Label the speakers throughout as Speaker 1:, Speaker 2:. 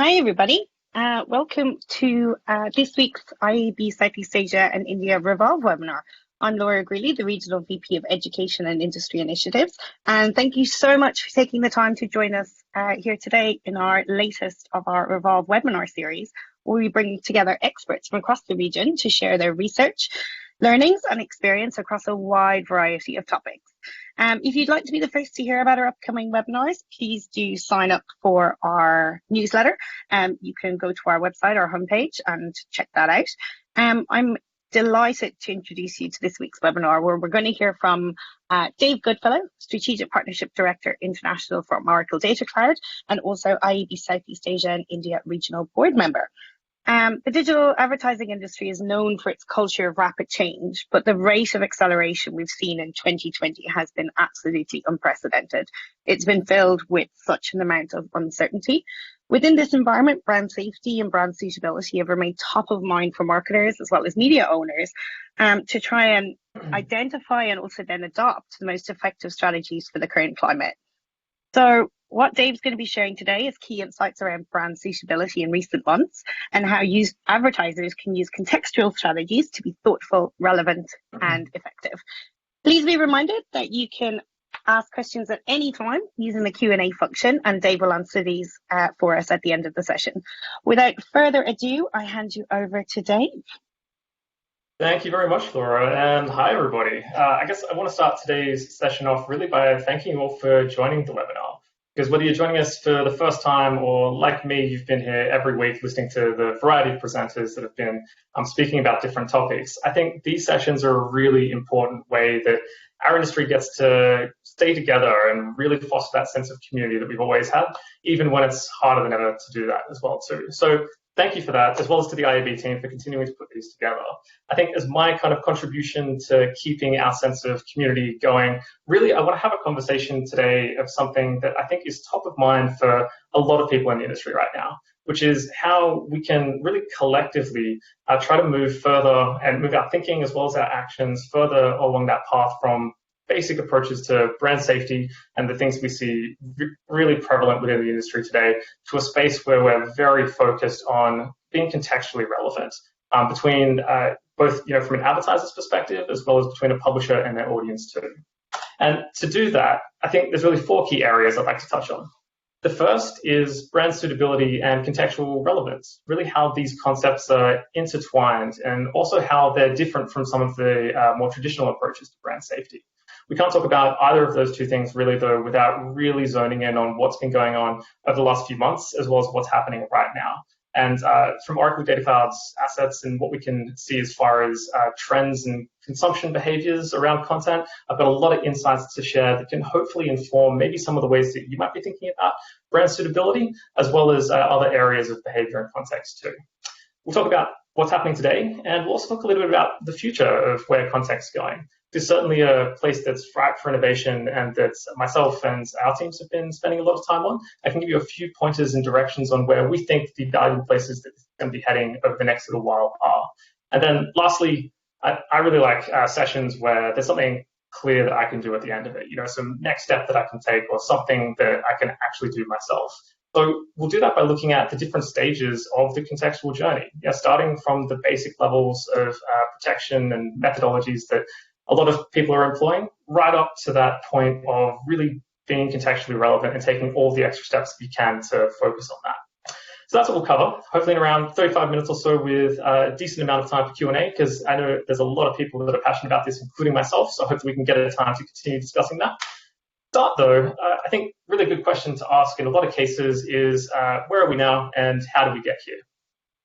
Speaker 1: Hi, everybody. Welcome to this week's IAB Southeast Asia and India Revolve webinar. I'm Laura Greeley, the Regional VP of Education and Industry Initiatives. And thank you so much for taking the time to join us here today in our latest of our Revolve webinar series, where we bring together experts from across the region to share their research, learnings and experience across a wide variety of topics. If you'd like to be the first to hear about our upcoming webinars, please do sign up for our newsletter. You can go to our website, our homepage, and check that out. I'm delighted to introduce you to this week's webinar, where we're going to hear from Dave Goodfellow, Strategic Partnership Director International for Oracle Data Cloud, and also IAB Southeast Asia and India Regional Board Member. The digital advertising industry is known for its culture of rapid change, but the rate of acceleration we've seen in 2020 has been absolutely unprecedented. It's been filled with such an amount of uncertainty. Within this environment, brand safety and brand suitability have remained top of mind for marketers as well as media owners to try and identify and also then adopt the most effective strategies for the current climate. So what Dave's going to be sharing today is key insights around brand suitability in recent months and how advertisers can use contextual strategies to be thoughtful, relevant, and effective. Please be reminded that you can ask questions at any time using the Q&A function, and Dave will answer these for us at the end of the session. Without further ado, I hand you over to Dave.
Speaker 2: Thank you very much, Laura, and hi, everybody. I guess I want to start today's session off really by thanking you all for joining the webinar. Because whether you're joining us for the first time or, like me, you've been here every week listening to the variety of presenters that have been speaking about different topics, I think these sessions are a really important way that our industry gets to stay together and really foster that sense of community that we've always had, even when it's harder than ever to do that as well, too. So thank you for that, as well as to the IAB team for continuing to put these together. I think as my kind of contribution to keeping our sense of community going, really, I want to have a conversation today of something that I think is top of mind for a lot of people in the industry right now, which is how we can really collectively try to move further and move our thinking as well as our actions further along that path from basic approaches to brand safety and the things we see really prevalent within the industry today to a space where we're very focused on being contextually relevant between both, from an advertiser's perspective as well as between a publisher and their audience too. And to do that, I think there's really four key areas I'd like to touch on. The first is brand suitability and contextual relevance, really how these concepts are intertwined and also how they're different from some of the more traditional approaches to brand safety. We can't talk about either of those two things really, though, without really zoning in on what's been going on over the last few months, as well as what's happening right now. And from Oracle Data Cloud's assets and what we can see as far as trends and consumption behaviors around content, I've got a lot of insights to share that can hopefully inform maybe some of the ways that you might be thinking about brand suitability, as well as other areas of behavior and context too. We'll talk about what's happening today, and we'll also talk a little bit about the future of where context's going. It's certainly a place that's ripe for innovation and that myself and our teams have been spending a lot of time on. I can give you a few pointers and directions on where we think the valuable places that it's going to be heading over the next little while are. And then lastly, I really like sessions where there's something clear that I can do at the end of it, some next step that I can take or something that I can actually do myself. So we'll do that by looking at the different stages of the contextual journey, starting from the basic levels of protection and methodologies that a lot of people are employing, right up to that point of really being contextually relevant and taking all the extra steps you can to focus on that. So that's what we'll cover, hopefully in around 35 minutes or so with a decent amount of time for Q&A, because I know there's a lot of people that are passionate about this, including myself, so hopefully we can get a time to continue discussing that. Start though, I think really good question to ask in a lot of cases is where are we now and how did we get here?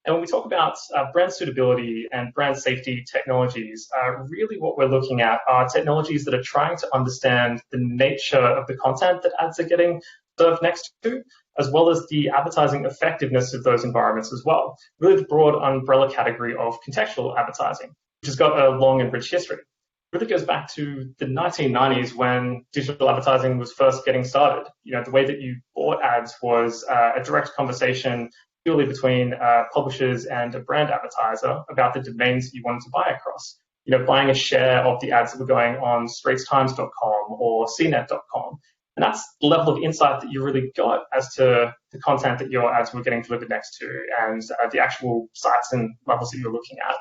Speaker 2: And when we talk about brand suitability and brand safety technologies, really what we're looking at are technologies that are trying to understand the nature of the content that ads are getting served next to, as well as the advertising effectiveness of those environments as well. Really the broad umbrella category of contextual advertising, which has got a long and rich history. It really goes back to the 1990s when digital advertising was first getting started. The way that you bought ads was a direct conversation purely between publishers and a brand advertiser about the domains that you wanted to buy across. Buying a share of the ads that were going on straitstimes.com or cnet.com. And that's the level of insight that you really got as to the content that your ads were getting delivered next to, and the actual sites and levels that you're looking at.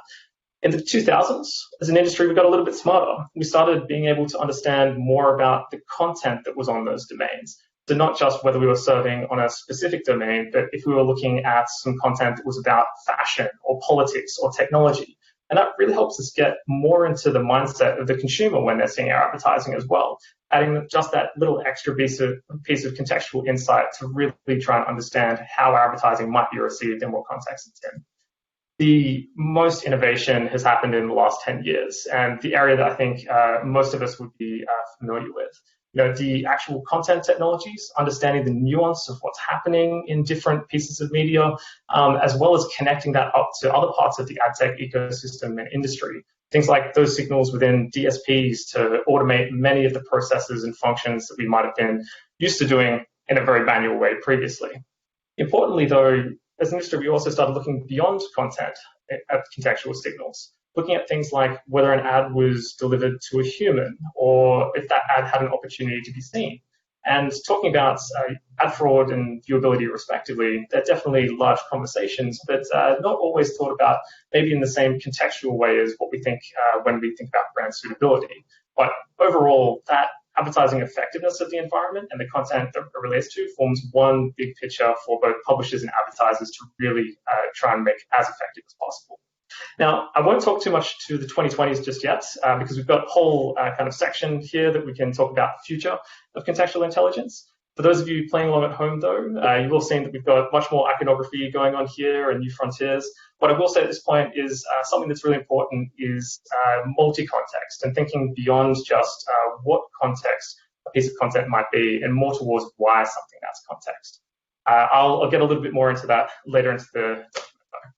Speaker 2: In the 2000s, as an industry, we got a little bit smarter. We started being able to understand more about the content that was on those domains. So not just whether we were serving on a specific domain, but if we were looking at some content that was about fashion or politics or technology. And that really helps us get more into the mindset of the consumer when they're seeing our advertising as well, adding just that little extra piece of contextual insight to really try and understand how our advertising might be received and what context it's in. The most innovation has happened in the last 10 years, and the area that I think most of us would be familiar with. The actual content technologies, understanding the nuance of what's happening in different pieces of media, as well as connecting that up to other parts of the ad tech ecosystem and industry. Things like those signals within DSPs to automate many of the processes and functions that we might have been used to doing in a very manual way previously. Importantly, though, as an industry, we also started looking beyond content at contextual signals, looking at things like whether an ad was delivered to a human or if that ad had an opportunity to be seen. And talking about ad fraud and viewability respectively, they're definitely large conversations, but not always thought about maybe in the same contextual way as what we think when we think about brand suitability. But overall, that advertising effectiveness of the environment and the content that it relates to forms one big picture for both publishers and advertisers to really try and make as effective as possible. Now, I won't talk too much to the 2020s just yet, because we've got a whole kind of section here that we can talk about the future of contextual intelligence. For those of you playing along at home, though, you will have seen that we've got much more iconography going on here and new frontiers. What I will say at this point is something that's really important is multi-context and thinking beyond just what context a piece of content might be and more towards why something has context. I'll get a little bit more into that later into the document.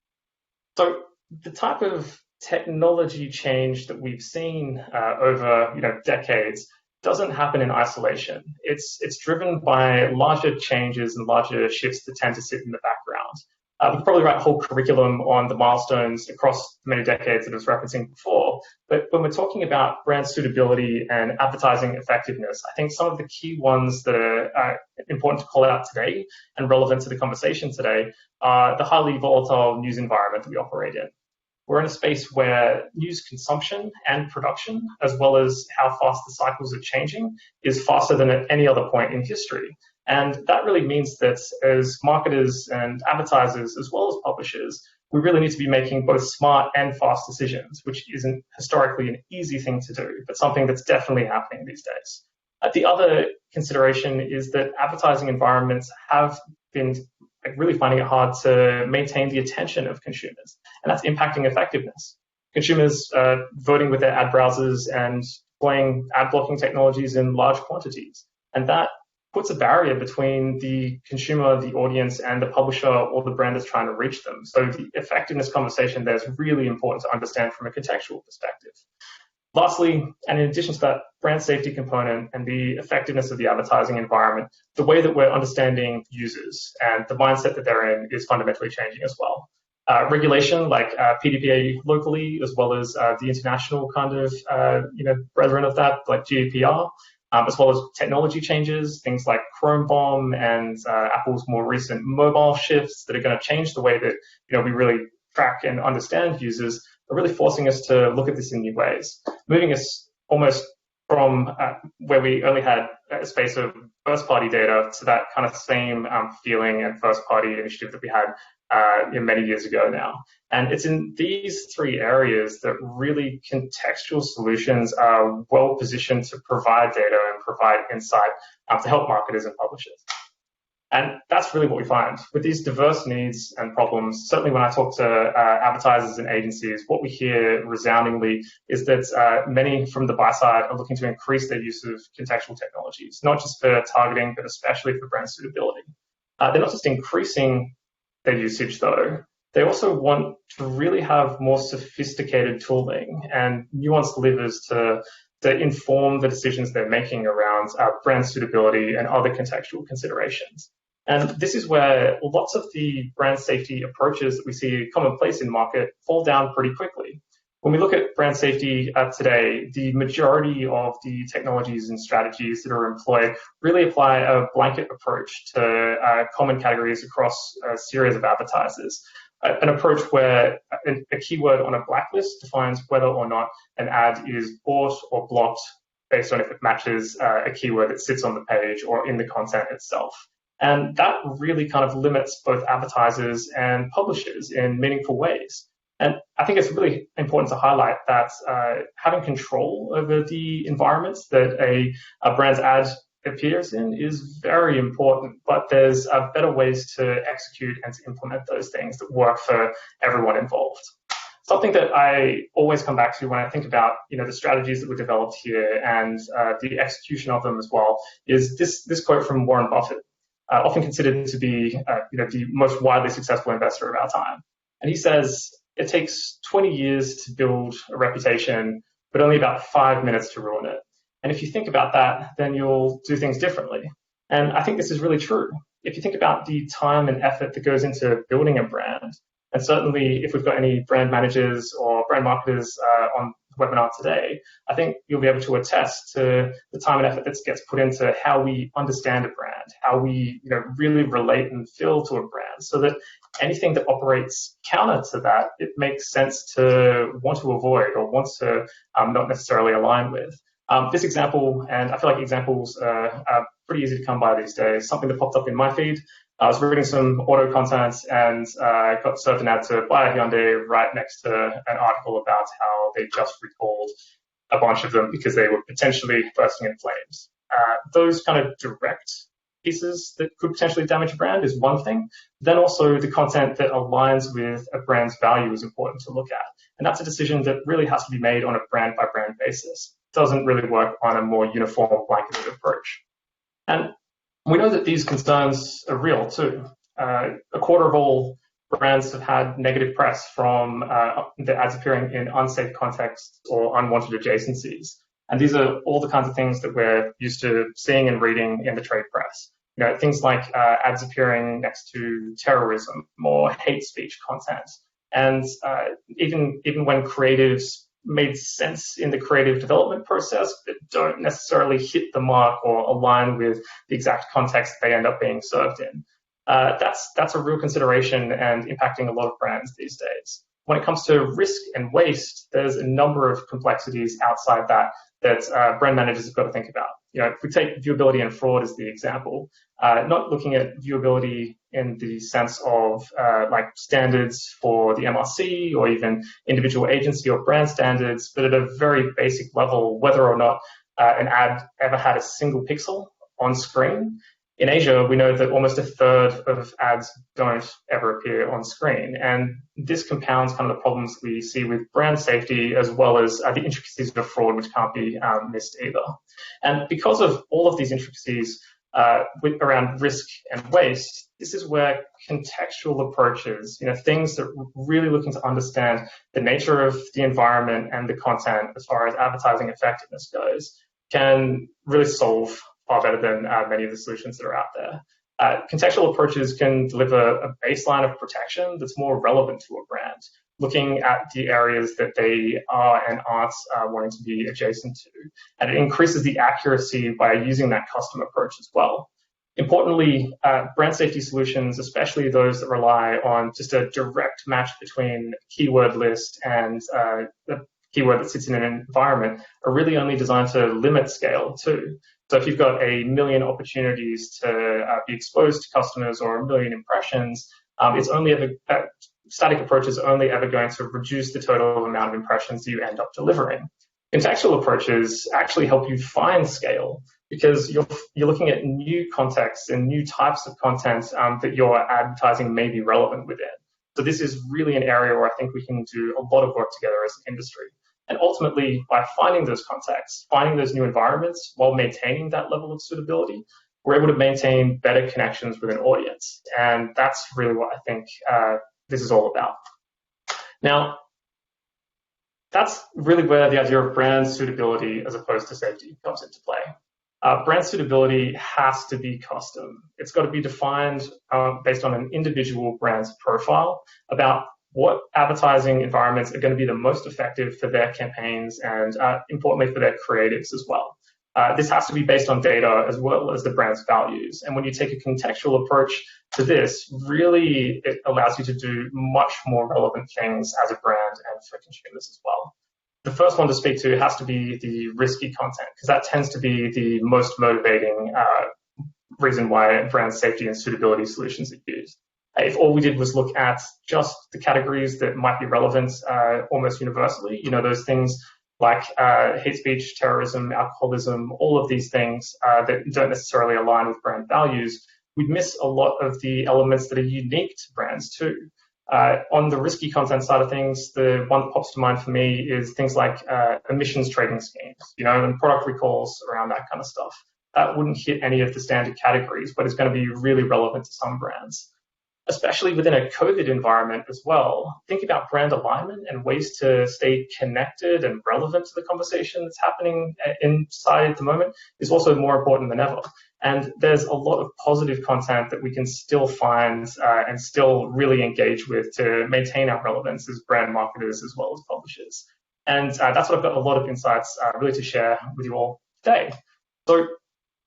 Speaker 2: So the type of technology change that we've seen over decades doesn't happen in isolation. It's driven by larger changes and larger shifts that tend to sit in the background. We could probably write a whole curriculum on the milestones across many decades that I was referencing before. But when we're talking about brand suitability and advertising effectiveness, I think some of the key ones that are important to call out today and relevant to the conversation today are the highly volatile news environment that we operate in. We're in a space where news consumption and production, as well as how fast the cycles are changing, is faster than at any other point in history. And that really means that as marketers and advertisers, as well as publishers, we really need to be making both smart and fast decisions, which isn't historically an easy thing to do, but something that's definitely happening these days. The other consideration is that advertising environments have been really finding it hard to maintain the attention of consumers, and that's impacting effectiveness. Consumers voting with their ad browsers and deploying ad blocking technologies in large quantities, and that puts a barrier between the consumer, the audience, and the publisher or the brand that's trying to reach them. So the effectiveness conversation there is really important to understand from a contextual perspective. Lastly, and in addition to that brand safety component and the effectiveness of the advertising environment, the way that we're understanding users and the mindset that they're in is fundamentally changing as well. Regulation like PDPA locally, as well as the international kind of brethren of that, like GDPR, as well as technology changes, things like Chrome Bomb and Apple's more recent mobile shifts that are going to change the way that we really track and understand users, are really forcing us to look at this in new ways, moving us almost from where we only had a space of first-party data to that kind of same feeling and first-party initiative that we had many years ago now. And it's in these three areas that really contextual solutions are well positioned to provide data and provide insight to help marketers and publishers. And that's really what we find. With these diverse needs and problems, certainly when I talk to advertisers and agencies, what we hear resoundingly is that many from the buy side are looking to increase their use of contextual technologies, not just for targeting, but especially for brand suitability. They're not just increasing their usage, though. They also want to really have more sophisticated tooling and nuanced levers to inform the decisions they're making around brand suitability and other contextual considerations. And this is where lots of the brand safety approaches that we see commonplace in market fall down pretty quickly. when we look at brand safety today, the majority of the technologies and strategies that are employed really apply a blanket approach to common categories across a series of advertisers. An approach where a keyword on a blacklist defines whether or not an ad is bought or blocked based on if it matches a keyword that sits on the page or in the content itself. And that really kind of limits both advertisers and publishers in meaningful ways. And I think it's really important to highlight that having control over the environments that a brand's ad appears in is very important, but there's better ways to execute and to implement those things that work for everyone involved. Something that I always come back to when I think about the strategies that were developed here and the execution of them as well is this quote from Warren Buffett, often considered to be the most widely successful investor of our time. And he says, it takes 20 years to build a reputation, but only about 5 minutes to ruin it. And if you think about that, then you'll do things differently. And I think this is really true. If you think about the time and effort that goes into building a brand, and certainly if we've got any brand managers or brand marketers on the webinar today, I think you'll be able to attest to the time and effort that gets put into how we understand a brand, how we really relate and feel to a brand, so that anything that operates counter to that, it makes sense to want to avoid or want to not necessarily align with. This example, and I feel like examples are pretty easy to come by these days, something that popped up in my feed. I was reading some auto content and got served an ad to buy a Hyundai right next to an article about how they just recalled a bunch of them because they were potentially bursting in flames. Those kind of direct pieces that could potentially damage a brand is one thing. Then also the content that aligns with a brand's value is important to look at. And that's a decision that really has to be made on a brand by brand basis. It doesn't really work on a more uniform blanketed approach. And we know that these concerns are real too. A quarter of all brands have had negative press from the ads appearing in unsafe contexts or unwanted adjacencies. And these are all the kinds of things that we're used to seeing and reading in the trade press. Things like ads appearing next to terrorism or hate speech content. And even when creatives made sense in the creative development process, but don't necessarily hit the mark or align with the exact context they end up being served in. That's a real consideration and impacting a lot of brands these days. When it comes to risk and waste, there's a number of complexities outside that brand managers have got to think about. If we take viewability and fraud as the example, not looking at viewability in the sense of like standards for the MRC or even individual agency or brand standards, but at a very basic level, whether or not an ad ever had a single pixel on screen. In Asia, we know that almost a third of ads don't ever appear on screen. And this compounds kind of the problems we see with brand safety, as well as the intricacies of fraud, which can't be missed either. And because of all of these intricacies around risk and waste, this is where contextual approaches, things that really looking to understand the nature of the environment and the content as far as advertising effectiveness goes, can really solve far better than many of the solutions that are out there. Contextual approaches can deliver a baseline of protection that's more relevant to a brand, looking at the areas that they are and aren't wanting to be adjacent to. And it increases the accuracy by using that custom approach as well. Importantly, brand safety solutions, especially those that rely on just a direct match between keyword list and the keyword that sits in an environment, are really only designed to limit scale too. So if you've got 1 million opportunities to be exposed to customers or 1 million impressions, it's only ever static approach is only ever going to reduce the total amount of impressions you end up delivering. Contextual approaches actually help you find scale because you're looking at new contexts and new types of content that your advertising may be relevant within. So this is really an area where I think we can do a lot of work together as an industry. And ultimately, by finding those contexts, finding those new environments while maintaining that level of suitability, we're able to maintain better connections with an audience. And that's really what I think this is all about. Now, that's really where the idea of brand suitability as opposed to safety comes into play. Brand suitability has to be custom. It's got to be defined based on an individual brand's profile about what advertising environments are going to be the most effective for their campaigns and importantly for their creatives as well. This has to be based on data as well as the brand's values. And when you take a contextual approach to this, really it allows you to do much more relevant things as a brand and for consumers as well. The first one to speak to has to be the risky content, because that tends to be the most motivating reason why brand safety and suitability solutions are used. If all we did was look at just the categories that might be relevant almost universally, those things like hate speech, terrorism, alcoholism, all of these things that don't necessarily align with brand values, we'd miss a lot of the elements that are unique to brands too. On the risky content side of things, the one that pops to mind for me is things like emissions trading schemes, and product recalls around that kind of stuff. That wouldn't hit any of the standard categories, but it's going to be really relevant to some brands. Especially within a COVID environment as well, think about brand alignment and ways to stay connected and relevant to the conversation that's happening inside at the moment is also more important than ever. And there's a lot of positive content that we can still find and still really engage with to maintain our relevance as brand marketers as well as publishers. And that's what I've got a lot of insights really to share with you all today. So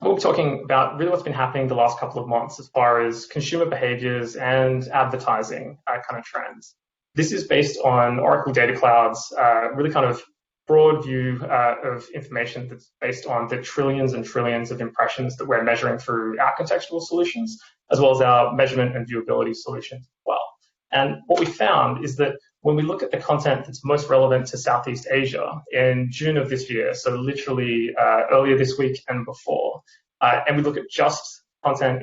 Speaker 2: we'll be talking about really what's been happening the last couple of months as far as consumer behaviors and advertising kind of trends. This is based on Oracle Data Cloud's really kind of broad view of information that's based on the trillions and trillions of impressions that we're measuring through our contextual solutions, as well as our measurement and viewability solutions as well. And what we found is that when we look at the content that's most relevant to Southeast Asia in June of this year, so literally earlier this week and before, and we look at just content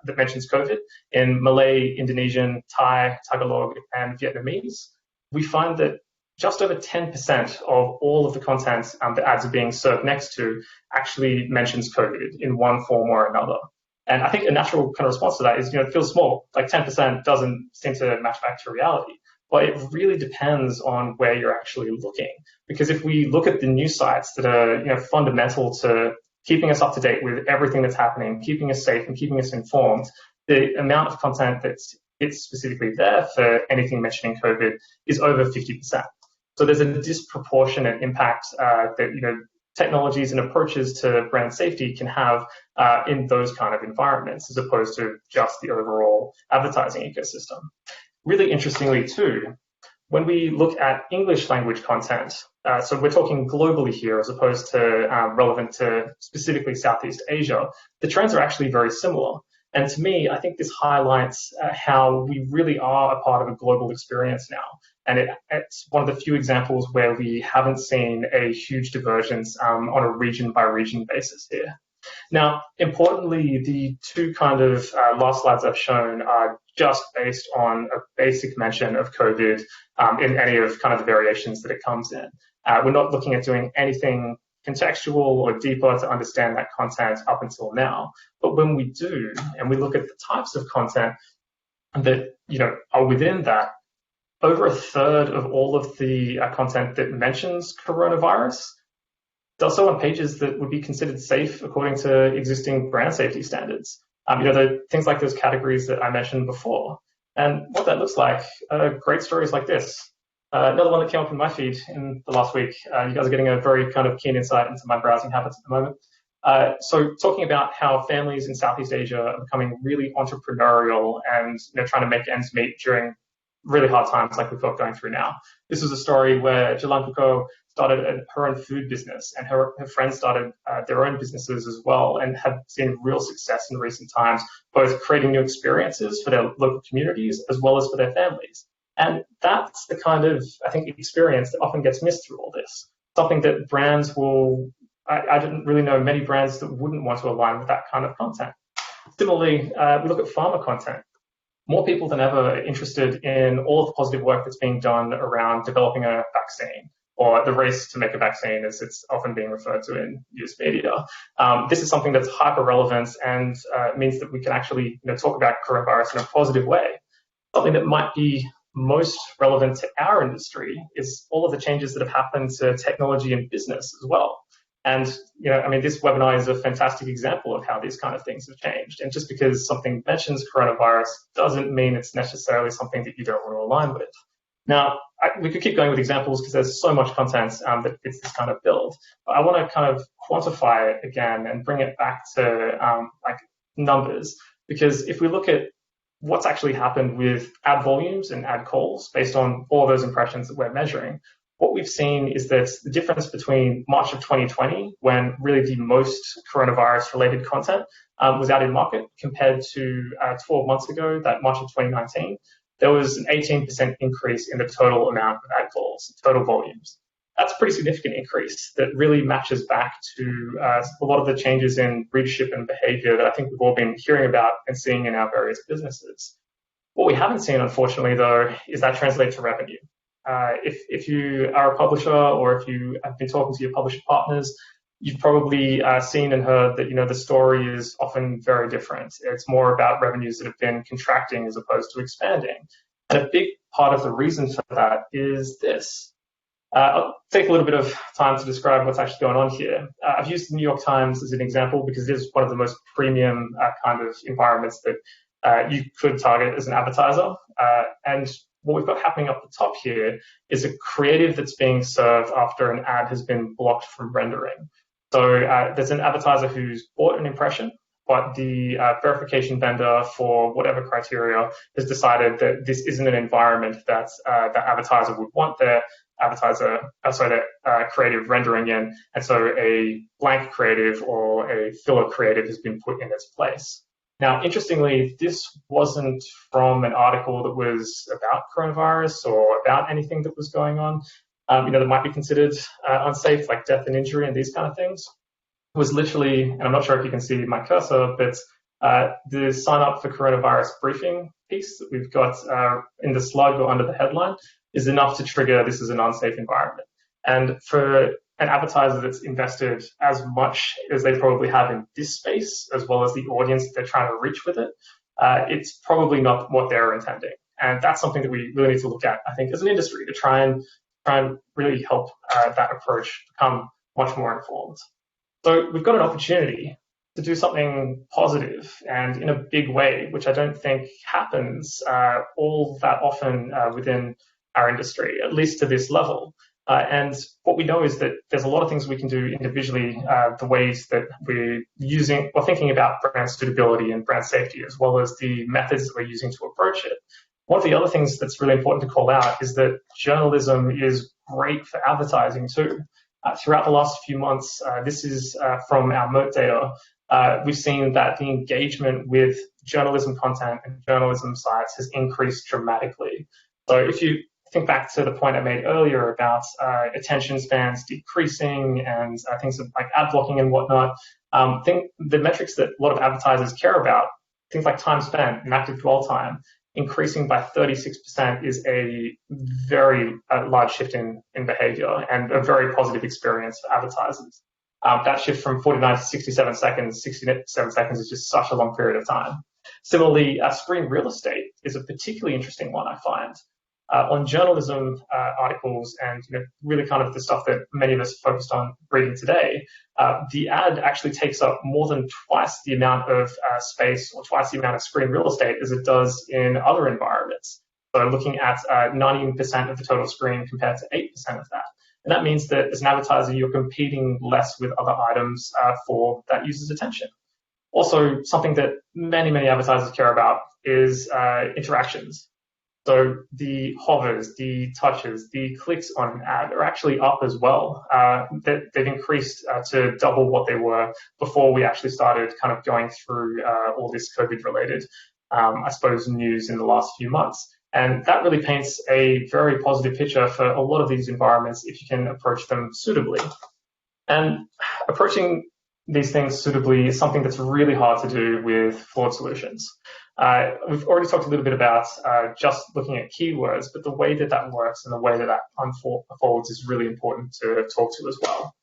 Speaker 2: that mentions COVID in Malay, Indonesian, Thai, Tagalog, and Vietnamese, we find that just over 10% of all of the content that ads are being served next to actually mentions COVID in one form or another. And I think a natural kind of response to that is, it feels small, like 10% doesn't seem to match back to reality. But it really depends on where you're actually looking. Because if we look at the news sites that are fundamental to keeping us up to date with everything that's happening, keeping us safe and keeping us informed, the amount of content that's specifically there for anything mentioning COVID is over 50%. So there's a disproportionate impact that technologies and approaches to brand safety can have in those kind of environments, as opposed to just the overall advertising ecosystem. Really interestingly too, when we look at English language content, so we're talking globally here as opposed to relevant to specifically Southeast Asia, the trends are actually very similar. And to me, I think this highlights how we really are a part of a global experience now. And it's one of the few examples where we haven't seen a huge divergence on a region by region basis here. Now, importantly, the two kind of last slides I've shown are just based on a basic mention of COVID in any of kind of the variations that it comes in. We're not looking at doing anything contextual or deeper to understand that content up until now. But when we do, and we look at the types of content that are within that, over a third of all of the content that mentions coronavirus does so on pages that would be considered safe according to existing brand safety standards. The things like those categories that I mentioned before. And what that looks like, great stories like this. Another one that came up in my feed in the last week. You guys are getting a very kind of keen insight into my browsing habits at the moment. So talking about how families in Southeast Asia are becoming really entrepreneurial and trying to make ends meet during really hard times like we've got going through now. This was a story where Jalan Puko started her own food business, and her friends started their own businesses as well, and have seen real success in recent times, both creating new experiences for their local communities as well as for their families. And that's the kind of, I think, experience that often gets missed through all this. Something that brands I didn't really know many brands that wouldn't want to align with that kind of content. Similarly, we look at pharma content. More people than ever are interested in all of the positive work that's being done around developing a vaccine, or the race to make a vaccine, as it's often being referred to in news media. This is something that's hyper relevant and means that we can actually talk about coronavirus in a positive way. Something that might be most relevant to our industry is all of the changes that have happened to technology and business as well. And, I mean, this webinar is a fantastic example of how these kind of things have changed. And just because something mentions coronavirus doesn't mean it's necessarily something that you don't want to align with. Now, we could keep going with examples because there's so much content that fits this kind of build. But I want to kind of quantify it again and bring it back to like numbers, because if we look at what's actually happened with ad volumes and ad calls based on all those impressions that we're measuring, what we've seen is that the difference between March of 2020, when really the most coronavirus-related content was out in market, compared to 12 months ago, that March of 2019, there was an 18% increase in the total amount of ad calls, total volumes. That's a pretty significant increase that really matches back to a lot of the changes in readership and behavior that I think we've all been hearing about and seeing in our various businesses. What we haven't seen, unfortunately, though, is that translate to revenue. If you are a publisher, or if you have been talking to your publisher partners, you've probably seen and heard that the story is often very different. It's more about revenues that have been contracting as opposed to expanding. And a big part of the reason for that is this. I'll take a little bit of time to describe what's actually going on here. I've used the New York Times as an example because it is one of the most premium kind of environments that you could target as an advertiser. And what we've got happening up the top here is a creative that's being served after an ad has been blocked from rendering. So there's an advertiser who's bought an impression, but the verification vendor, for whatever criteria, has decided that this isn't an environment that the advertiser would want their creative rendering in, and so a blank creative or a filler creative has been put in its place. Now, interestingly, this wasn't from an article that was about coronavirus or about anything that was going on, that might be considered unsafe, like death and injury and these kind of things. It was literally, and I'm not sure if you can see my cursor, but the sign up for coronavirus briefing piece that we've got in the slug or under the headline is enough to trigger this is an unsafe environment. And for an advertiser that's invested as much as they probably have in this space, as well as the audience that they're trying to reach with it, it's probably not what they're intending. And that's something that we really need to look at, I think, as an industry, to try and really help that approach become much more informed. So we've got an opportunity to do something positive and in a big way, which I don't think happens all that often within our industry, at least to this level. And what we know is that there's a lot of things we can do individually, the ways that we're thinking about brand suitability and brand safety, as well as the methods that we're using to approach it. One of the other things that's really important to call out is that journalism is great for advertising too. Throughout the last few months, this is from our Moat data, we've seen that the engagement with journalism content and journalism sites has increased dramatically. So if you think back to the point I made earlier about attention spans decreasing and things like ad blocking and whatnot, the metrics that a lot of advertisers care about, things like time spent and active dwell time, increasing by 36% is a very large shift in behavior and a very positive experience for advertisers. That shift from 49 to 67 seconds is just such a long period of time. Similarly, screen real estate is a particularly interesting one, I find. On journalism articles and really kind of the stuff that many of us focused on reading today, the ad actually takes up more than twice the amount of space or twice the amount of screen real estate as it does in other environments. So looking at 19% of the total screen compared to 8% of that. And that means that as an advertiser, you're competing less with other items for that user's attention. Also, something that many, many advertisers care about is interactions. So the hovers, the touches, the clicks on an ad are actually up as well. They've increased to double what they were before we actually started kind of going through all this COVID-related, news in the last few months. And that really paints a very positive picture for a lot of these environments if you can approach them suitably. And approaching these things suitably is something that's really hard to do with flawed solutions. We've already talked a little bit about just looking at keywords, but the way that that works and the way that that unfolds is really important to talk to as well.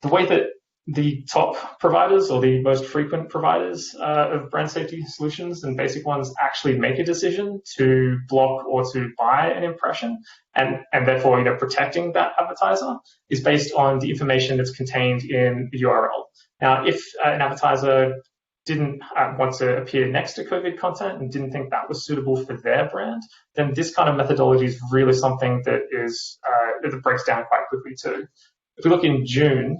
Speaker 2: The way that the top providers or the most frequent providers of brand safety solutions and basic ones actually make a decision to block or to buy an impression, and therefore, protecting that advertiser is based on the information that's contained in the URL. Now, if an advertiser didn't want to appear next to COVID content and didn't think that was suitable for their brand, then this kind of methodology is really something that that breaks down quite quickly too. If we look in June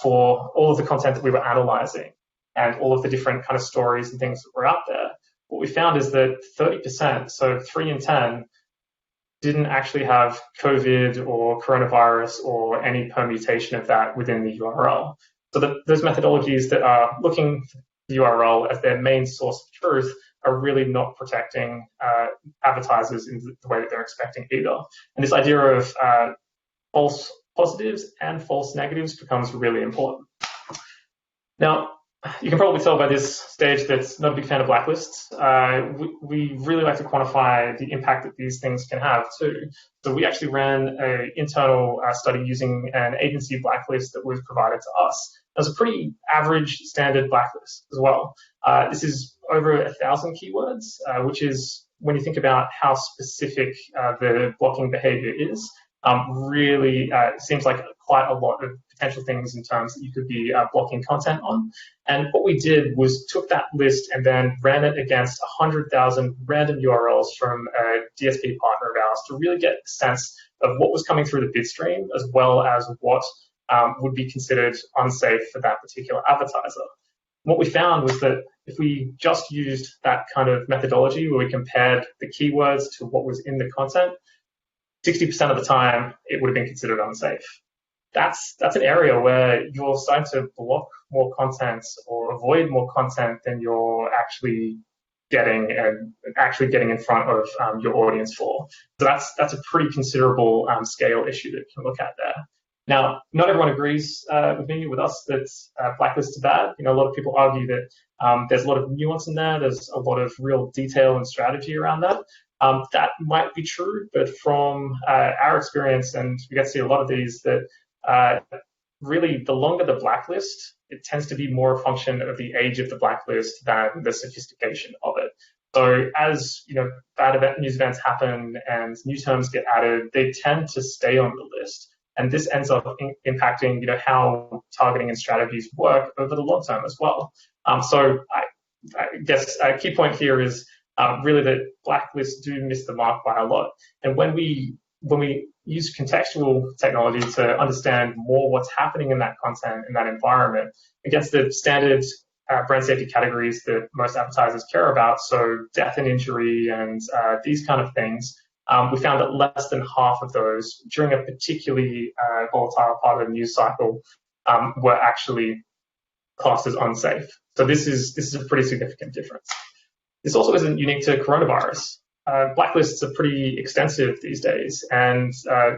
Speaker 2: for all of the content that we were analyzing and all of the different kind of stories and things that were out there, what we found is that 30%, so 3 in 10, didn't actually have COVID or coronavirus or any permutation of that within the URL. So those methodologies that are looking for the URL as their main source of truth are really not protecting advertisers in the way that they're expecting either. And this idea of false positives and false negatives becomes really important. Now, you can probably tell by this stage that's not a big fan of blacklists. We really like to quantify the impact that these things can have too. So we actually ran an internal study using an agency blacklist that was provided to us. It was a pretty average standard blacklist as well. This is over 1,000 keywords, which is, when you think about how specific the blocking behavior is, really seems like quite a lot of potential things in terms that you could be blocking content on. And what we did was took that list and then ran it against 100,000 random URLs from a DSP partner of ours to really get a sense of what was coming through the bid stream, as well as what would be considered unsafe for that particular advertiser. What we found was that if we just used that kind of methodology where we compared the keywords to what was in the content, 60% of the time, it would have been considered unsafe. That's an area where you're starting to block more content or avoid more content than you're actually getting in front of your audience for. So that's a pretty considerable scale issue that you can look at there. Now, not everyone agrees with us that blacklists are bad. A lot of people argue that there's a lot of nuance in there. There's a lot of real detail and strategy around that. That might be true, but from our experience, and we get to see a lot of these, that really the longer the blacklist, it tends to be more a function of the age of the blacklist than the sophistication of it. So as bad news events happen and new terms get added, they tend to stay on the list. And this ends up impacting how targeting and strategies work over the long term as well. So I guess a key point here is really that blacklists do miss the mark by a lot. And when we use contextual technology to understand more what's happening in that content, in that environment, against the standard brand safety categories that most advertisers care about, so death and injury and these kind of things, we found that less than half of those during a particularly volatile part of the news cycle were actually classed as unsafe. So this is a pretty significant difference. This also isn't unique to coronavirus. Blacklists are pretty extensive these days, and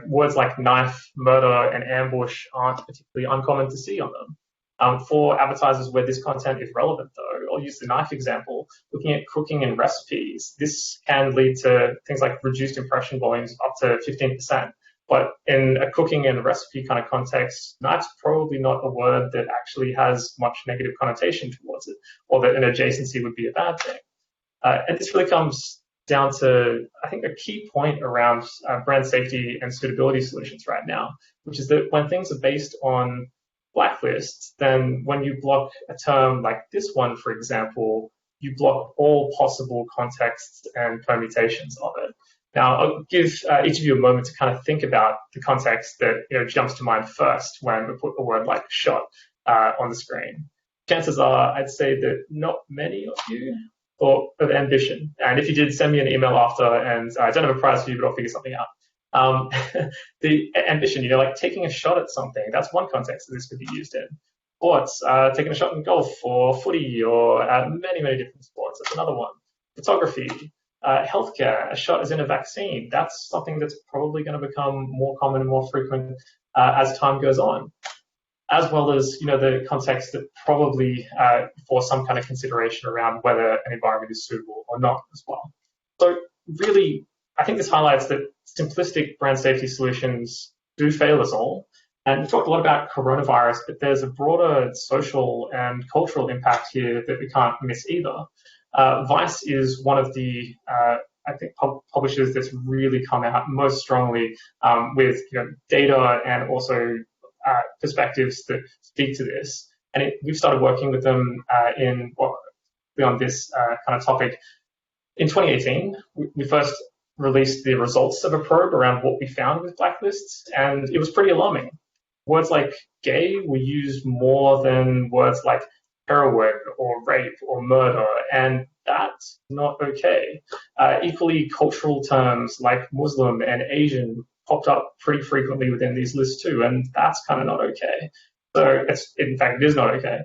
Speaker 2: words like knife, murder, and ambush aren't particularly uncommon to see on them. For advertisers where this content is relevant, though, I'll use the knife example. Looking at cooking and recipes, this can lead to things like reduced impression volumes up to 15%. But in a cooking and recipe kind of context, knife's probably not a word that actually has much negative connotation towards it, or that an adjacency would be a bad thing. And this really comes down to, I think, a key point around brand safety and suitability solutions right now, which is that when things are based on blacklists, then when you block a term like this one, for example, you block all possible contexts and permutations of it. Now, I'll give each of you a moment to kind of think about the context that jumps to mind first when we put a word like shot on the screen. Chances are, I'd say that not many of you thought of ambition. And if you did, send me an email after, and I don't have a prize for you, but I'll figure something out. The ambition, like taking a shot at something, that's one context that this could be used in. Sports, taking a shot in golf or footy or many, many different sports, that's another one. Photography, healthcare, a shot is in a vaccine, that's something that's probably going to become more common and more frequent as time goes on. As well as, the context that probably for some kind of consideration around whether an environment is suitable or not as well. So really, I think this highlights that simplistic brand safety solutions do fail us all. And we talked a lot about coronavirus, but there's a broader social and cultural impact here that we can't miss either. Vice is one of the, I think, publishers that's really come out most strongly with data and also perspectives that speak to this. And we've started working with them on this kind of topic. In 2018, we first released the results of a probe around what we found with blacklists, and it was pretty alarming. Words like gay were used more than words like heroin or rape or murder, and that's not okay. Equally, cultural terms like Muslim and Asian popped up pretty frequently within these lists too, and that's kind of not okay. So in fact, it is not okay.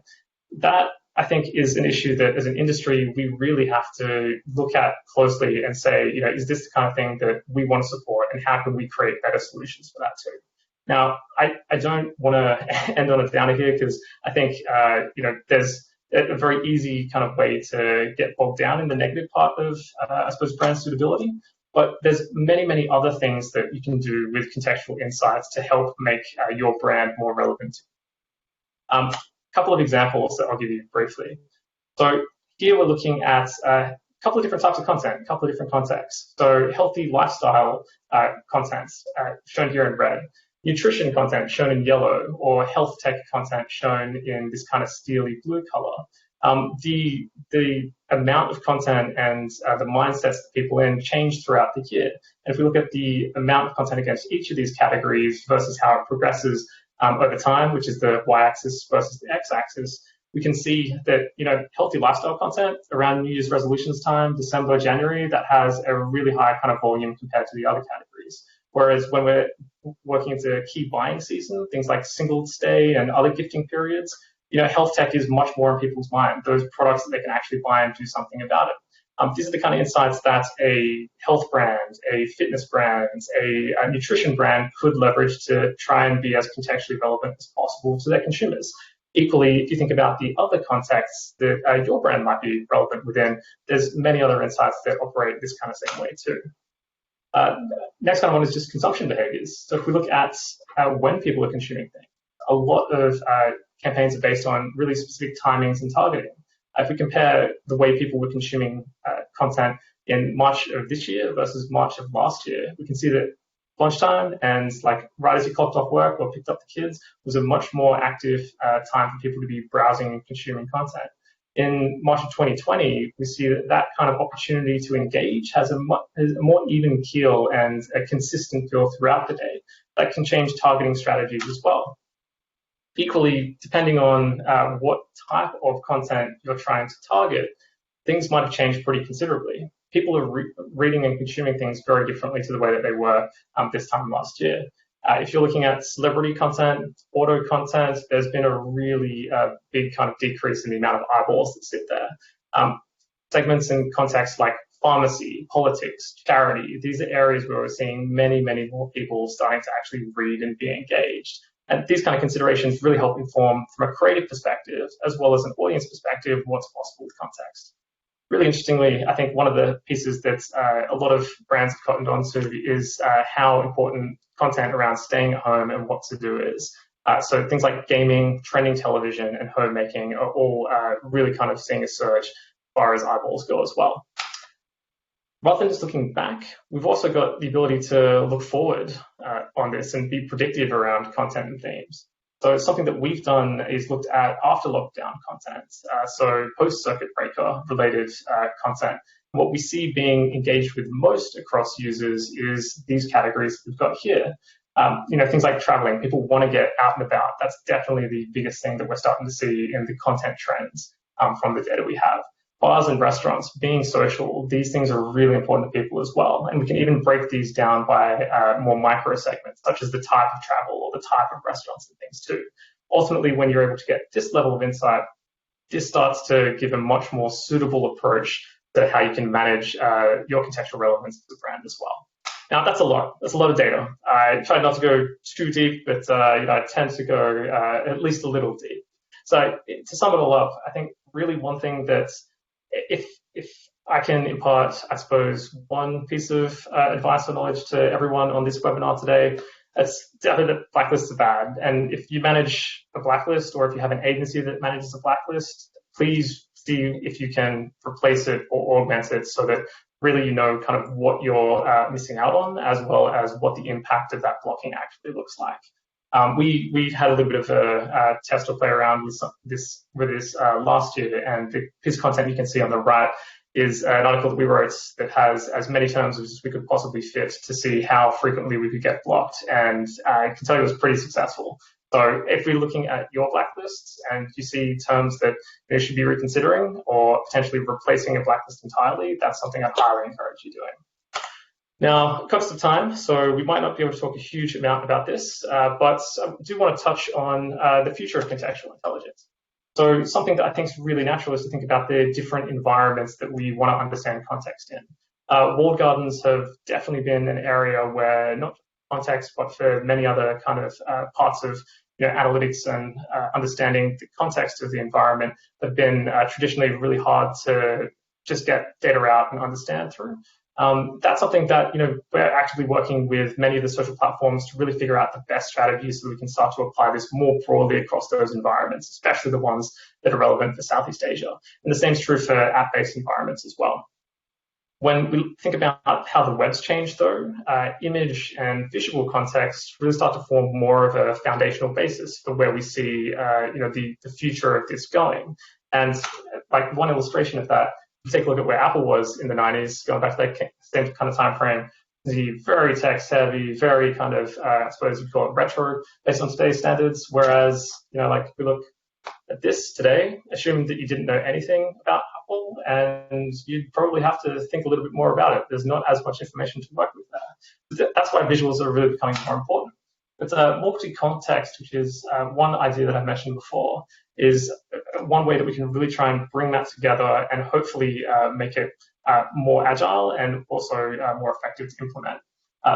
Speaker 2: That, I think, is an issue that as an industry, we really have to look at closely and say, is this the kind of thing that we want to support, and how can we create better solutions for that too? Now, I don't want to end on a downer here, because I think, there's a very easy kind of way to get bogged down in the negative part of, I suppose, brand suitability. But there's many, many other things that you can do with contextual insights to help make your brand more relevant. A couple of examples that I'll give you briefly. So here we're looking at a couple of different types of content, a couple of different contexts. So healthy lifestyle contents shown here in red. Nutrition content shown in yellow, or health tech content shown in this kind of steely blue color. The amount of content and the mindsets that people in change throughout the year. And if we look at the amount of content against each of these categories versus how it progresses over time, which is the y-axis versus the x-axis, we can see that healthy lifestyle content around New Year's resolutions time, December, January, that has a really high kind of volume compared to the other categories. Whereas when we're working into key buying season, things like Singles' Day and other gifting periods, health tech is much more in people's mind, those products that they can actually buy and do something about it. These are the kind of insights that a health brand, a fitness brand, a nutrition brand could leverage to try and be as contextually relevant as possible to their consumers. Equally, if you think about the other contexts that your brand might be relevant within, there's many other insights that operate this kind of same way too. Next kind of one is just consumption behaviors. So if we look at when people are consuming things, a lot of campaigns are based on really specific timings and targeting. If we compare the way people were consuming content in March of this year versus March of last year, we can see that lunchtime and right as you clocked off work or picked up the kids was a much more active time for people to be browsing and consuming content. In March of 2020, we see that kind of opportunity to engage has a more even keel and a consistent feel throughout the day. That can change targeting strategies as well. Equally, depending on what type of content you're trying to target, things might have changed pretty considerably. People are reading and consuming things very differently to the way that they were this time last year. If you're looking at celebrity content, auto content, there's been a really big kind of decrease in the amount of eyeballs that sit there. Segments and contexts like pharmacy, politics, charity, these are areas where we're seeing many, many more people starting to actually read and be engaged. And these kind of considerations really help inform from a creative perspective, as well as an audience perspective, what's possible with context. Really interestingly, I think one of the pieces that a lot of brands have cottoned onto is how important content around staying at home and what to do is. So things like gaming, trending television, and homemaking are all really kind of seeing a surge as far as eyeballs go as well. Rather than just looking back, we've also got the ability to look forward on this and be predictive around content and themes. So something that we've done is looked at after lockdown content, so post-circuit breaker related content. What we see being engaged with most across users is these categories we've got here. Things like traveling. People want to get out and about. That's definitely the biggest thing that we're starting to see in the content trends from the data we have. Bars and restaurants, being social, these things are really important to people as well. And we can even break these down by more micro segments, such as the type of travel or the type of restaurants and things too. Ultimately, when you're able to get this level of insight, this starts to give a much more suitable approach to how you can manage your contextual relevance as a brand as well. Now, that's a lot. That's a lot of data. I try not to go too deep, but I tend to go at least a little deep. So to sum it all up, I think really one thing that if I can impart, I suppose, one piece of advice or knowledge to everyone on this webinar today, It's definitely that blacklists are bad. And if you manage a blacklist, or if you have an agency that manages a blacklist, please see if you can replace it or augment it so that really you know kind of what you're missing out on, as well as what the impact of that blocking actually looks like. We had a little bit of a test or play around with this last year, and the piece of content you can see on the right is an article that we wrote that has as many terms as we could possibly fit to see how frequently we could get blocked, and I can tell you it was pretty successful. So if we're looking at your blacklists and you see terms that you should be reconsidering or potentially replacing a blacklist entirely, that's something I'd highly encourage you doing. Now, cost of time, so we might not be able to talk a huge amount about this, but I do want to touch on the future of contextual intelligence. So something that I think is really natural is to think about the different environments that we want to understand context in. Walled gardens have definitely been an area where not just context, but for many other kind of parts of analytics and understanding the context of the environment have been traditionally really hard to just get data out and understand through. That's something that we're actively working with many of the social platforms to really figure out the best strategies so we can start to apply this more broadly across those environments, especially the ones that are relevant for Southeast Asia. And the same is true for app-based environments as well. When we think about how the web's changed, though, image and visual context really start to form more of a foundational basis for where we see the future of this going. And like one illustration of that, take a look at where Apple was in the 90s, going back to that same kind of time frame, the very text-heavy, very kind of, I suppose you'd call it retro, based on today's standards. Whereas, like we look at this today, assume that you didn't know anything about Apple, and you'd probably have to think a little bit more about it. There's not as much information to work with there. That's why visuals are really becoming more important. But multi-context, which is one idea that I mentioned before, is one way that we can really try and bring that together and hopefully make it more agile and also more effective to implement.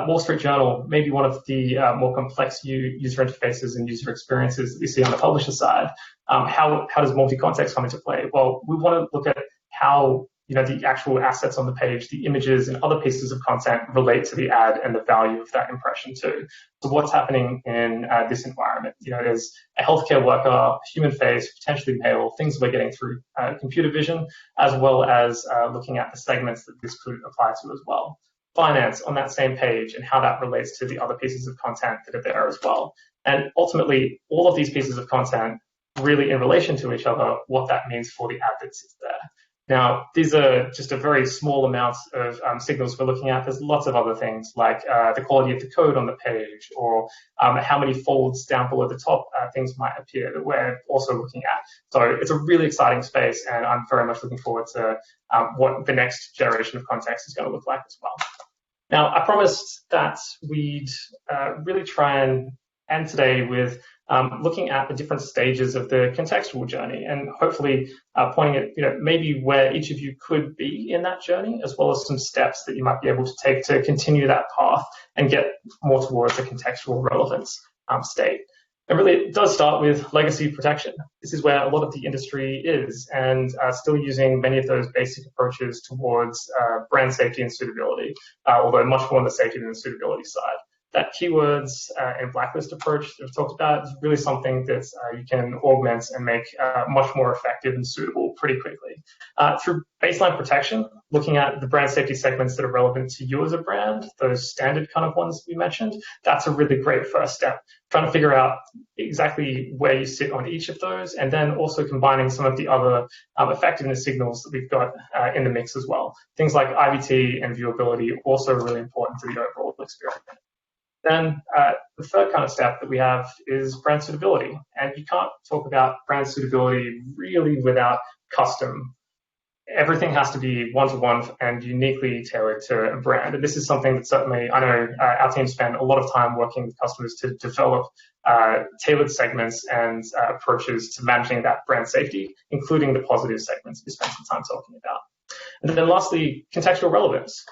Speaker 2: Wall Street Journal may be one of the more complex user interfaces and user experiences that we see on the publisher side. How does multi-context come into play? Well, we want to look at how the actual assets on the page, the images and other pieces of content relate to the ad and the value of that impression too. So what's happening in this environment? There's a healthcare worker, human face, potentially male, things we're getting through computer vision, as well as looking at the segments that this could apply to as well. Finance on that same page and how that relates to the other pieces of content that are there as well. And ultimately, all of these pieces of content really in relation to each other, what that means for the ad that sits there. Now, these are just a very small amount of signals we're looking at. There's lots of other things like the quality of the code on the page, or how many folds down below the top things might appear that we're also looking at. So it's a really exciting space, and I'm very much looking forward to what the next generation of context is going to look like as well. Now, I promised that we'd really try and end today with looking at the different stages of the contextual journey, and hopefully pointing at maybe where each of you could be in that journey, as well as some steps that you might be able to take to continue that path and get more towards a contextual relevance state. And really, it does start with legacy protection. This is where a lot of the industry is, and still using many of those basic approaches towards brand safety and suitability, although much more on the safety than the suitability side. That keywords and blacklist approach that we've talked about is really something that you can augment and make much more effective and suitable pretty quickly. Through baseline protection, looking at the brand safety segments that are relevant to you as a brand, those standard kind of ones we mentioned, that's a really great first step. Trying to figure out exactly where you sit on each of those, and then also combining some of the other effectiveness signals that we've got in the mix as well. Things like IVT and viewability also really important to the overall experience. Then the third kind of step that we have is brand suitability. And you can't talk about brand suitability really without custom. Everything has to be one-to-one and uniquely tailored to a brand. And this is something that certainly I know our team spend a lot of time working with customers to develop tailored segments and approaches to managing that brand safety, including the positive segments we spent some time talking about. And then lastly, contextual relevance.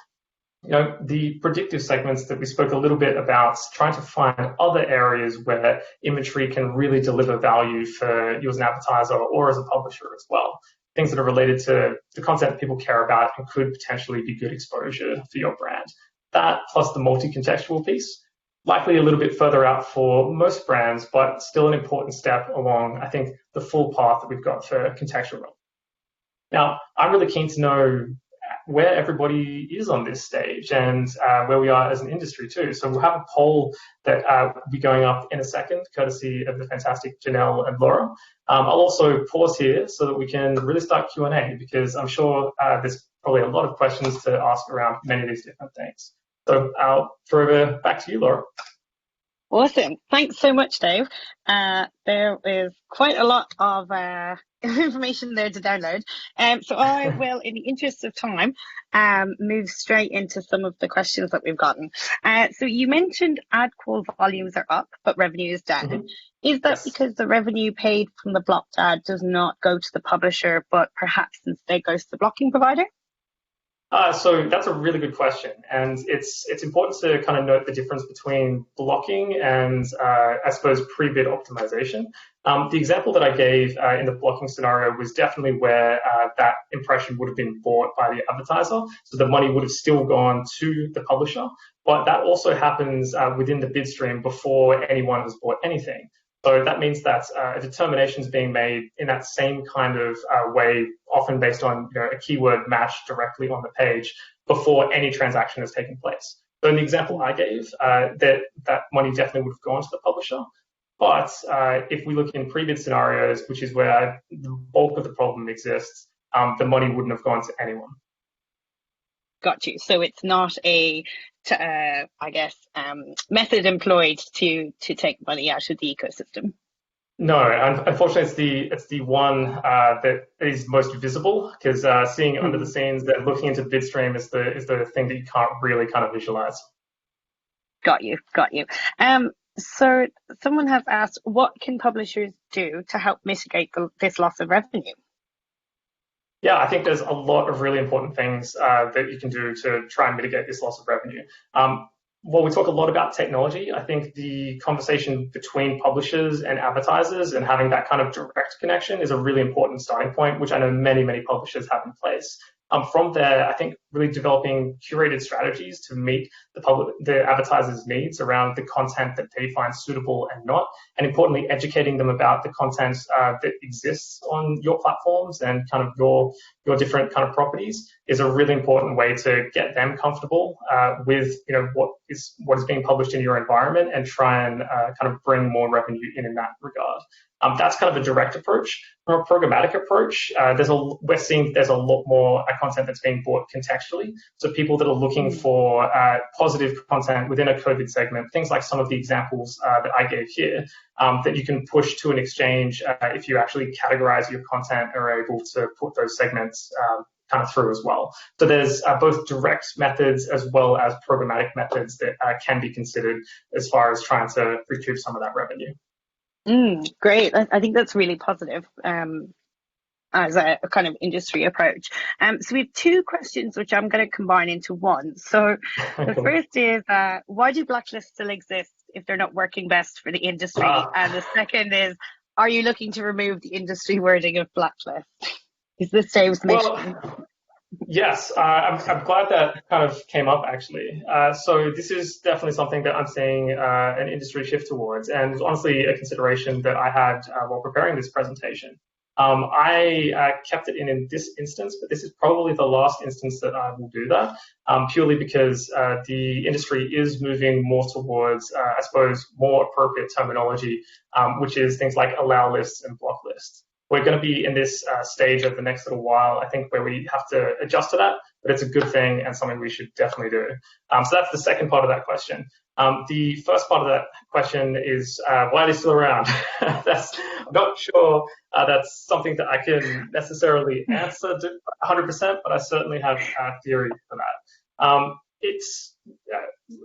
Speaker 2: The predictive segments that we spoke a little bit about, trying to find other areas where imagery can really deliver value for you as an advertiser or as a publisher as well. Things that are related to the content that people care about and could potentially be good exposure for your brand. That plus the multi-contextual piece likely a little bit further out for most brands, but still an important step along, I think, the full path that we've got for contextual. Now, I'm really keen to know where everybody is on this stage and where we are as an industry too. So we'll have a poll that will be going up in a second, courtesy of the fantastic Janelle and Laura. I'll also pause here so that we can really start Q&A, because I'm sure there's probably a lot of questions to ask around many of these different things. So I'll throw it back to you, Laura.
Speaker 1: Awesome. Thanks so much, Dave. There is quite a lot of information there to download. So I will, in the interest of time, move straight into some of the questions that we've gotten. So you mentioned ad call volumes are up, but revenue is down. Mm-hmm. Is that because the revenue paid from the blocked ad does not go to the publisher, but perhaps instead goes to the blocking provider?
Speaker 2: So that's a really good question, and it's important to kind of note the difference between blocking and I suppose pre-bid optimization. The example that I gave in the blocking scenario was definitely where that impression would have been bought by the advertiser, so the money would have still gone to the publisher, but that also happens within the bid stream before anyone has bought anything. So that means that a determination is being made in that same kind of way, often based on a keyword match directly on the page before any transaction has taken place. So in the example I gave, that money definitely would have gone to the publisher. But if we look in pre-bid scenarios, which is where the bulk of the problem exists, the money wouldn't have gone to anyone.
Speaker 1: Got you. So it's not a method employed to take money out of the ecosystem.
Speaker 2: No, unfortunately, it's the one that is most visible, because seeing it under the scenes, that looking into the bid stream is the thing that you can't really kind of visualize. Got you.
Speaker 1: So someone has asked, what can publishers do to help mitigate this loss of revenue?
Speaker 2: Yeah, I think there's a lot of really important things that you can do to try and mitigate this loss of revenue. While we talk a lot about technology, I think the conversation between publishers and advertisers and having that kind of direct connection is a really important starting point, which I know many, many publishers have in place. From there, I think really developing curated strategies to meet the advertisers' needs around the content that they find suitable and not, and importantly, educating them about the content that exists on your platforms and kind of your different kind of properties is a really important way to get them comfortable with what is being published in your environment, and try and kind of bring more revenue in that regard. That's kind of a direct approach. From a programmatic approach, we're seeing there's a lot more content that's being bought contextually. So people that are looking for positive content within a COVID segment, things like some of the examples that I gave here, that you can push to an exchange if you actually categorize your content, are able to put those segments kind of through as well. So there's both direct methods as well as programmatic methods that can be considered as far as trying to recoup some of that revenue.
Speaker 1: Great. I think that's really positive as a kind of industry approach. So we have two questions which I'm going to combine into one. So the first is, why do blacklists still exist if they're not working best for the industry? And the second is, are you looking to remove the industry wording of blacklist? Is this Dave's mission?
Speaker 2: Yes, I'm glad that kind of came up, actually. So this is definitely something that I'm seeing an industry shift towards, and honestly a consideration that I had while preparing this presentation. I kept it in this instance, but this is probably the last instance that I will do that, purely because the industry is moving more towards, I suppose, more appropriate terminology, which is things like allow lists and block lists. We're going to be in this stage over the next little while, I think, where we have to adjust to that, but it's a good thing and something we should definitely do. So that's the second part of that question. The first part of that question is, why are they still around? I'm not sure that's something that I can necessarily answer 100%, but I certainly have a theory for that. It's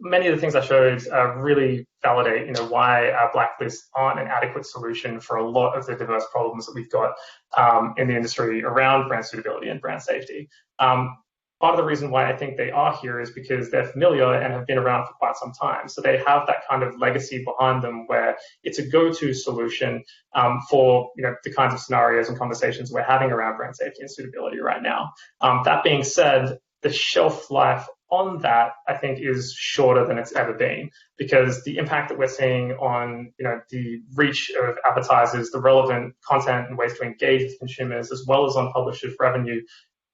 Speaker 2: many of the things I showed really validate, why blacklists aren't an adequate solution for a lot of the diverse problems that we've got in the industry around brand suitability and brand safety. Part of the reason why I think they are here is because they're familiar and have been around for quite some time. So they have that kind of legacy behind them where it's a go-to solution for the kinds of scenarios and conversations we're having around brand safety and suitability right now. That being said, the shelf life on that, I think, is shorter than it's ever been, because the impact that we're seeing on, the reach of advertisers, the relevant content and ways to engage with consumers, as well as on publishers' revenue,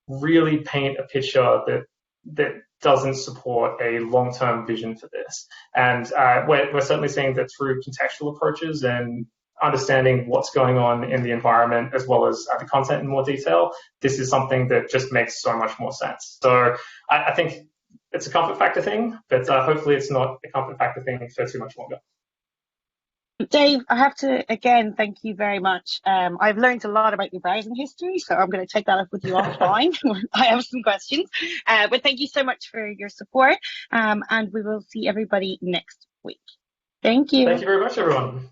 Speaker 2: really paint a picture that doesn't support a long-term vision for this. And we're certainly seeing that through contextual approaches and understanding what's going on in the environment, as well as the content in more detail, this is something that just makes so much more sense. So I think it's a comfort factor thing, but hopefully it's not a comfort factor thing for too much longer.
Speaker 1: Dave, I have to again thank you very much. I've learned a lot about your browsing history, so I'm going to take that up with you offline. I have some questions, but thank you so much for your support, and we will see everybody next week. Thank you.
Speaker 2: Thank you very much, everyone.